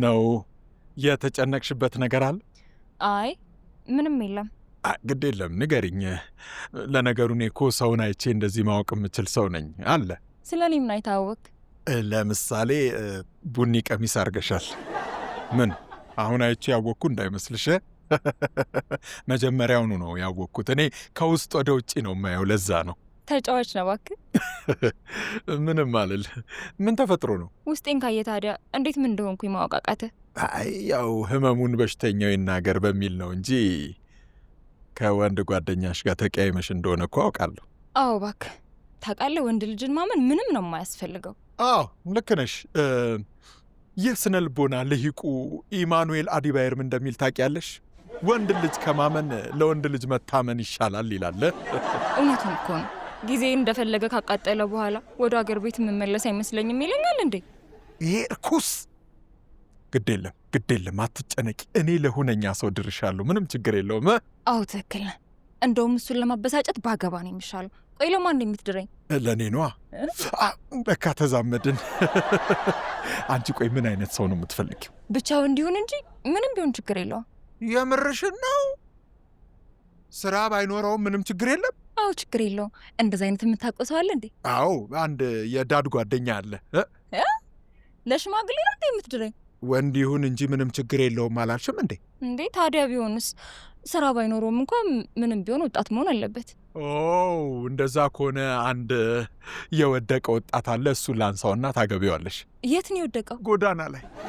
ነው የተጨነቅሽበት ነገር አለ? አይ ምንም የለም። ግድ የለም ንገሪኝ። ለነገሩ እኔ እኮ ሰውን አይቼ እንደዚህ ማወቅ የምችል ሰው ነኝ። አለ ስለ እኔ ምን አይታወቅ? ለምሳሌ ቡኒ ቀሚስ አርገሻል። ምን አሁን አይቼ ያወቅኩ እንዳይመስልሽ። መጀመሪያውኑ ነው ያወቅኩት። እኔ ከውስጥ ወደ ውጭ ነው የማየው። ለዛ ነው። ተጫዋች ነው እባክህ። ምንም አልል። ምን ተፈጥሮ ነው? ውስጤን ካየ ታዲያ እንዴት ምን እንደሆንኩኝ ማወቅ አቃተ? አይ ያው ህመሙን በሽተኛው ይናገር በሚል ነው እንጂ ከወንድ ጓደኛሽ ጋር ተቀያይመሽ እንደሆነ እኮ አውቃለሁ። አዎ እባክህ ታውቃለህ፣ ወንድ ልጅን ማመን ምንም ነው የማያስፈልገው። አዎ ልክ ነሽ። ይህ ስነ ልቦና ልሂቁ ኢማኑኤል አዲባየርም እንደሚል ታውቂያለሽ? ወንድ ልጅ ከማመን ለወንድ ልጅ መታመን ይሻላል ይላል። እውነቱን እኮ ነው። ጊዜ እንደፈለገ ካቃጠለ በኋላ ወደ አገር ቤት የምመለስ አይመስለኝም ይለኛል እንዴ። ይሄ እርኩስ። ግድ የለም አትጨነቂ። እኔ ለሁነኛ ሰው ድርሻለሁ። ምንም ችግር የለውም። አዎ ትክክል ነህ። እንደውም እሱን ለማበሳጨት ባገባ ነው የሚሻለው። ቆይ ለማን ነው የምትድረኝ? ለእኔ ነዋ። በቃ ተዛመድን። አንቺ ቆይ ምን አይነት ሰው ነው የምትፈልጊው? ብቻው እንዲሆን እንጂ ምንም ቢሆን ችግር የለውም። የምርሽን ነው? ስራ ባይኖረውም ምንም ችግር የለም? አዎ ችግር የለውም። እንደዚህ አይነት የምታውቀው ሰው አለ እንዴ? አዎ አንድ የዳድ ጓደኛ አለ። ለሽማግሌ ነው እንዴ የምትድረኝ? ወንድ ይሁን እንጂ ምንም ችግር የለውም አላልሽም እንዴ? እንዴ ታዲያ ቢሆንስ? ስራ ባይኖረውም እንኳን ምንም ቢሆን ወጣት መሆን አለበት። እንደዛ ከሆነ አንድ የወደቀ ወጣት አለ። እሱን ላንሳውና ታገቢዋለሽ። የት ነው የወደቀው? ጎዳና ላይ።